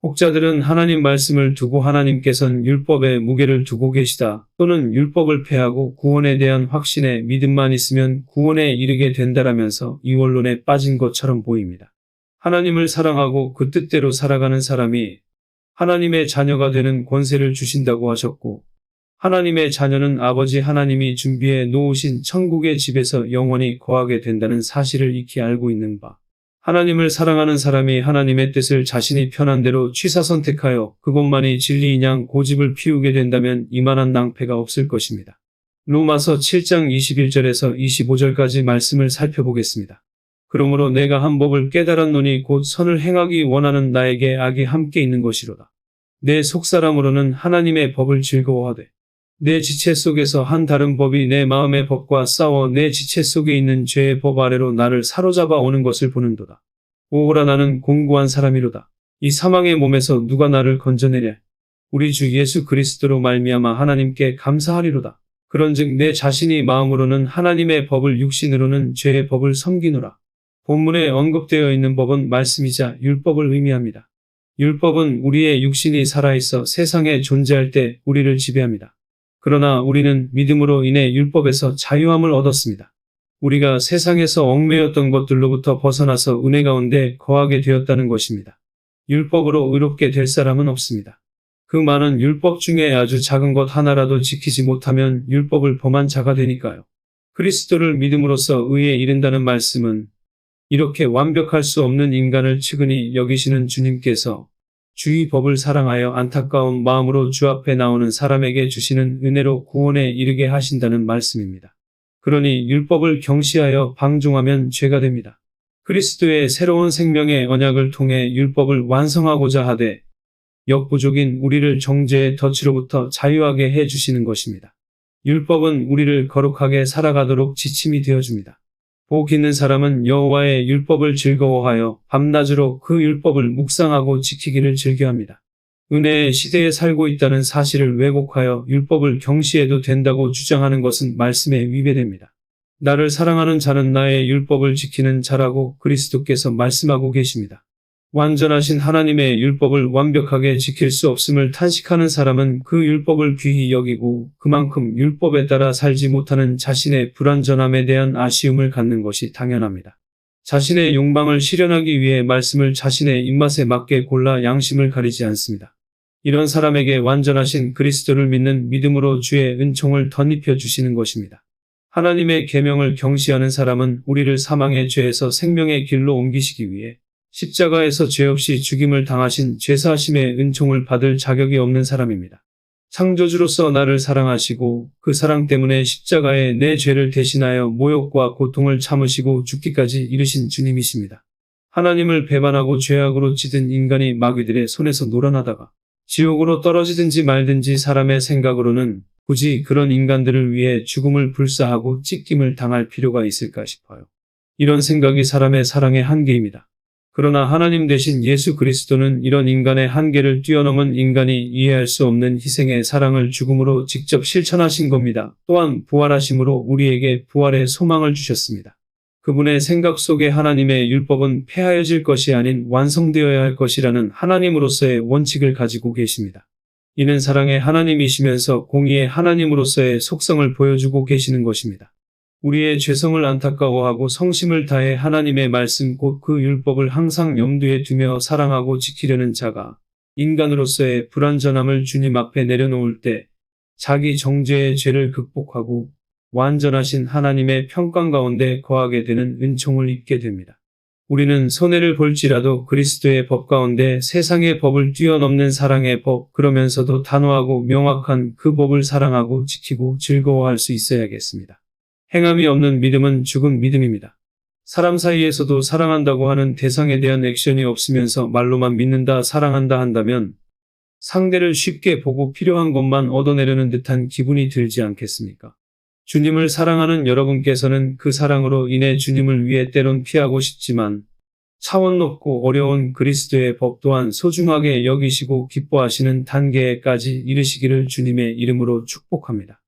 혹자들은 하나님 말씀을 두고 하나님께서는 율법에 무게를 두고 계시다 또는 율법을 폐하고 구원에 대한 확신에 믿음만 있으면 구원에 이르게 된다라면서 이 원론에 빠진 것처럼 보입니다. 하나님을 사랑하고 그 뜻대로 살아가는 사람이 하나님의 자녀가 되는 권세를 주신다고 하셨고, 하나님의 자녀는 아버지 하나님이 준비해 놓으신 천국의 집에서 영원히 거하게 된다는 사실을 익히 알고 있는 바, 하나님을 사랑하는 사람이 하나님의 뜻을 자신이 편한 대로 취사 선택하여 그것만이 진리인 양 고집을 피우게 된다면 이만한 낭패가 없을 것입니다. 로마서 7장 21절에서 25절까지 말씀을 살펴보겠습니다. 그러므로 내가 한 법을 깨달았노니 곧 선을 행하기 원하는 나에게 악이 함께 있는 것이로다. 내 속사람으로는 하나님의 법을 즐거워하되 내 지체 속에서 한 다른 법이 내 마음의 법과 싸워 내 지체 속에 있는 죄의 법 아래로 나를 사로잡아 오는 것을 보는도다. 오호라 나는 공고한 사람이로다. 이 사망의 몸에서 누가 나를 건져내랴. 우리 주 예수 그리스도로 말미암아 하나님께 감사하리로다. 그런즉 내 자신이 마음으로는 하나님의 법을 육신으로는 죄의 법을 섬기노라. 본문에 언급되어 있는 법은 말씀이자 율법을 의미합니다. 율법은 우리의 육신이 살아있어 세상에 존재할 때 우리를 지배합니다. 그러나 우리는 믿음으로 인해 율법에서 자유함을 얻었습니다. 우리가 세상에서 얽매였던 것들로부터 벗어나서 은혜 가운데 거하게 되었다는 것입니다. 율법으로 의롭게 될 사람은 없습니다. 그 많은 율법 중에 아주 작은 것 하나라도 지키지 못하면 율법을 범한 자가 되니까요. 그리스도를 믿음으로써 의에 이른다는 말씀은 이렇게 완벽할 수 없는 인간을 측은히 여기시는 주님께서 주의 법을 사랑하여 안타까운 마음으로 주 앞에 나오는 사람에게 주시는 은혜로 구원에 이르게 하신다는 말씀입니다. 그러니 율법을 경시하여 방종하면 죄가 됩니다. 그리스도의 새로운 생명의 언약을 통해 율법을 완성하고자 하되 역부족인 우리를 정죄의 덫으로부터 자유하게 해주시는 것입니다. 율법은 우리를 거룩하게 살아가도록 지침이 되어줍니다. 복 있는 사람은 여호와의 율법을 즐거워하여 밤낮으로 그 율법을 묵상하고 지키기를 즐겨합니다. 은혜의 시대에 살고 있다는 사실을 왜곡하여 율법을 경시해도 된다고 주장하는 것은 말씀에 위배됩니다. 나를 사랑하는 자는 나의 율법을 지키는 자라고 그리스도께서 말씀하고 계십니다. 완전하신 하나님의 율법을 완벽하게 지킬 수 없음을 탄식하는 사람은 그 율법을 귀히 여기고 그만큼 율법에 따라 살지 못하는 자신의 불완전함에 대한 아쉬움을 갖는 것이 당연합니다. 자신의 욕망을 실현하기 위해 말씀을 자신의 입맛에 맞게 골라 양심을 가리지 않습니다. 이런 사람에게 완전하신 그리스도를 믿는 믿음으로 주의 은총을 덧입혀 주시는 것입니다. 하나님의 계명을 경시하는 사람은 우리를 사망의 죄에서 생명의 길로 옮기시기 위해 십자가에서 죄 없이 죽임을 당하신 죄사하심의 은총을 받을 자격이 없는 사람입니다. 창조주로서 나를 사랑하시고 그 사랑 때문에 십자가에 내 죄를 대신하여 모욕과 고통을 참으시고 죽기까지 이르신 주님이십니다. 하나님을 배반하고 죄악으로 찌든 인간이 마귀들의 손에서 놀아나다가 지옥으로 떨어지든지 말든지 사람의 생각으로는 굳이 그런 인간들을 위해 죽음을 불사하고 찢김을 당할 필요가 있을까 싶어요. 이런 생각이 사람의 사랑의 한계입니다. 그러나 하나님 되신 예수 그리스도는 이런 인간의 한계를 뛰어넘은 인간이 이해할 수 없는 희생의 사랑을 죽음으로 직접 실천하신 겁니다. 또한 부활하심으로 우리에게 부활의 소망을 주셨습니다. 그분의 생각 속에 하나님의 율법은 폐하여질 것이 아닌 완성되어야 할 것이라는 하나님으로서의 원칙을 가지고 계십니다. 이는 사랑의 하나님이시면서 공의의 하나님으로서의 속성을 보여주고 계시는 것입니다. 우리의 죄성을 안타까워하고 성심을 다해 하나님의 말씀 곧 그 율법을 항상 염두에 두며 사랑하고 지키려는 자가 인간으로서의 불완전함을 주님 앞에 내려놓을 때 자기 정죄의 죄를 극복하고 완전하신 하나님의 평강 가운데 거하게 되는 은총을 입게 됩니다. 우리는 손해를 볼지라도 그리스도의 법 가운데 세상의 법을 뛰어넘는 사랑의 법, 그러면서도 단호하고 명확한 그 법을 사랑하고 지키고 즐거워할 수 있어야겠습니다. 행함이 없는 믿음은 죽은 믿음입니다. 사람 사이에서도 사랑한다고 하는 대상에 대한 액션이 없으면서 말로만 믿는다, 사랑한다 한다면 상대를 쉽게 보고 필요한 것만 얻어내려는 듯한 기분이 들지 않겠습니까? 주님을 사랑하는 여러분께서는 그 사랑으로 인해 주님을 위해 때론 피하고 싶지만 차원 높고 어려운 그리스도의 법 또한 소중하게 여기시고 기뻐하시는 단계에까지 이르시기를 주님의 이름으로 축복합니다.